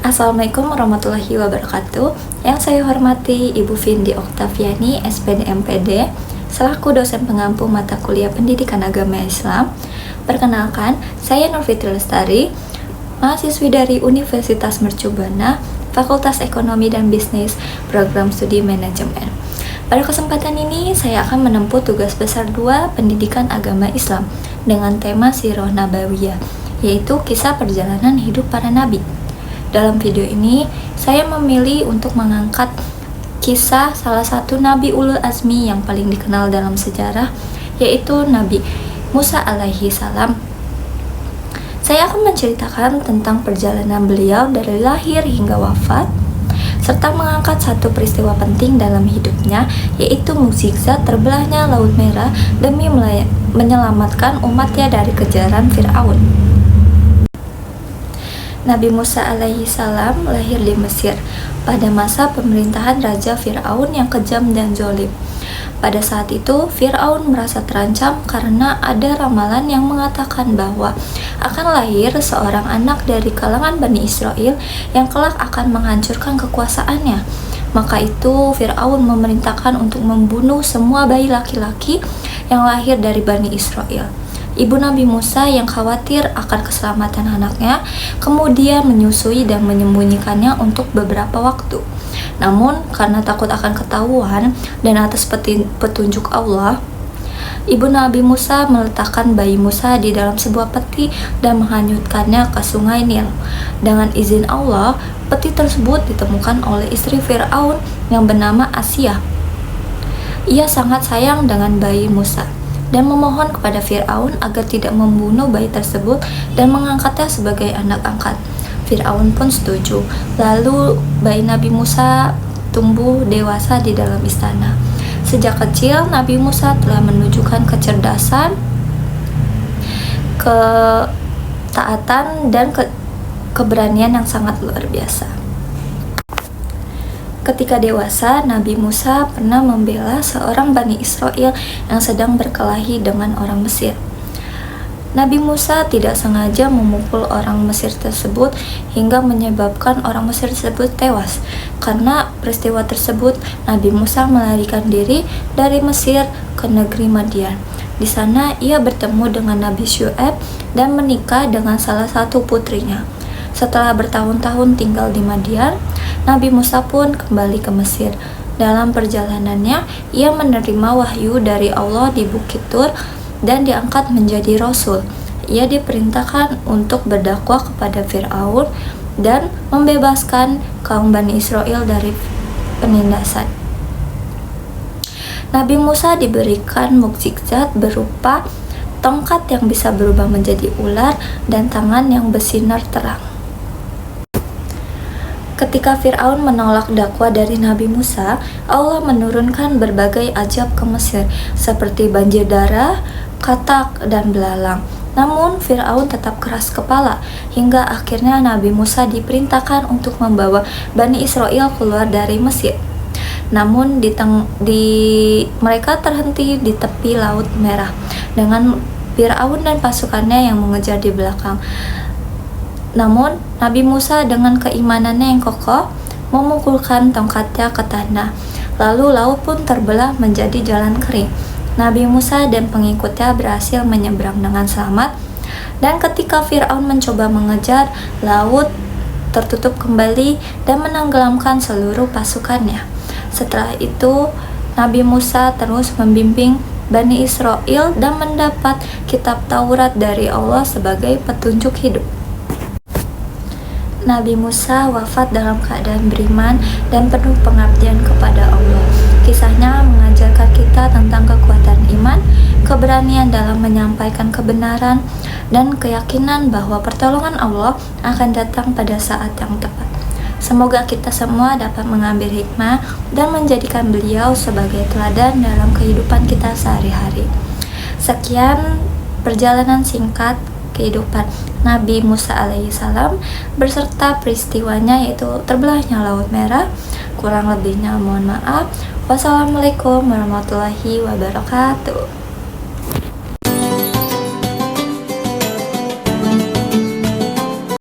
Assalamualaikum warahmatullahi wabarakatuh. Yang saya hormati Ibu Vindi Oktaviani, SPD MPD, selaku dosen pengampu mata kuliah Pendidikan Agama Islam. Perkenalkan, saya Nur Fitri Lestari, mahasiswi dari Universitas Mercu Buana, Fakultas Ekonomi dan Bisnis, Program Studi Manajemen. Pada kesempatan ini, saya akan menempuh tugas besar 2 Pendidikan Agama Islam dengan tema Sirah Nabawiyah, yaitu kisah perjalanan hidup para nabi. Dalam video ini, saya memilih untuk mengangkat kisah salah satu Nabi Ulul Azmi yang paling dikenal dalam sejarah, yaitu Nabi Musa alaihi salam. Saya akan menceritakan tentang perjalanan beliau dari lahir hingga wafat, serta mengangkat satu peristiwa penting dalam hidupnya, yaitu mukjizat terbelahnya Laut Merah demi menyelamatkan umatnya dari kejaran Fir'aun. Nabi Musa alaihi salam lahir di Mesir pada masa pemerintahan Raja Fir'aun yang kejam dan zalim. Pada saat itu, Fir'aun merasa terancam karena ada ramalan yang mengatakan bahwa akan lahir seorang anak dari kalangan Bani Israel yang kelak akan menghancurkan kekuasaannya. Maka itu, Fir'aun memerintahkan untuk membunuh semua bayi laki-laki yang lahir dari Bani Israel. Ibu Nabi Musa yang khawatir akan keselamatan anaknya kemudian menyusui dan menyembunyikannya untuk beberapa waktu. Namun karena takut akan ketahuan dan atas petunjuk Allah, Ibu Nabi Musa meletakkan bayi Musa di dalam sebuah peti dan menghanyutkannya ke sungai Nil. Dengan izin Allah, peti tersebut ditemukan oleh istri Fir'aun yang bernama Asia. Ia sangat sayang dengan bayi Musa dan memohon kepada Fir'aun agar tidak membunuh bayi tersebut dan mengangkatnya sebagai anak angkat. Fir'aun pun setuju. Lalu bayi Nabi Musa tumbuh dewasa di dalam istana. Sejak kecil, Nabi Musa telah menunjukkan kecerdasan, ketaatan, dan keberanian yang sangat luar biasa. Ketika dewasa, Nabi Musa pernah membela seorang Bani Israel yang sedang berkelahi dengan orang Mesir. Nabi Musa tidak sengaja memukul orang Mesir tersebut hingga menyebabkan orang Mesir tersebut tewas. Karena peristiwa tersebut, Nabi Musa melarikan diri dari Mesir ke negeri Madian. Di sana ia bertemu dengan Nabi Syu'aib dan menikah dengan salah satu putrinya. Setelah bertahun-tahun tinggal di Madian, Nabi Musa pun kembali ke Mesir. Dalam perjalanannya, ia menerima wahyu dari Allah di Bukit Tur dan diangkat menjadi Rasul. Ia diperintahkan untuk berdakwah kepada Fir'aun dan membebaskan kaum Bani Israel dari penindasan. Nabi Musa diberikan mukjizat berupa tongkat yang bisa berubah menjadi ular dan tangan yang bersinar terang. Ketika Fir'aun menolak dakwah dari Nabi Musa, Allah menurunkan berbagai ajab ke Mesir, seperti banjir darah, katak, dan belalang. Namun Fir'aun tetap keras kepala, hingga akhirnya Nabi Musa diperintahkan untuk membawa Bani Israel keluar dari Mesir. Namun mereka terhenti di tepi Laut Merah, dengan Fir'aun dan pasukannya yang mengejar di belakang. Namun, Nabi Musa dengan keimanannya yang kokoh memukulkan tongkatnya ke tanah. Lalu laut pun terbelah menjadi jalan kering. Nabi Musa dan pengikutnya berhasil menyeberang dengan selamat. Dan ketika Fir'aun mencoba mengejar, laut tertutup kembali dan menenggelamkan seluruh pasukannya. Setelah itu, Nabi Musa terus membimbing Bani Israel dan mendapat kitab Taurat dari Allah sebagai petunjuk hidup. Nabi Musa wafat dalam keadaan beriman dan penuh pengabdian kepada Allah. Kisahnya mengajarkan kita tentang kekuatan iman, keberanian dalam menyampaikan kebenaran, dan keyakinan bahwa pertolongan Allah akan datang pada saat yang tepat. Semoga kita semua dapat mengambil hikmah dan menjadikan beliau sebagai teladan dalam kehidupan kita sehari-hari. Sekian perjalanan singkat kehidupan Nabi Musa alaihi salam beserta peristiwanya, yaitu terbelahnya Laut Merah. Kurang lebihnya mohon maaf. Wassalamualaikum warahmatullahi wabarakatuh.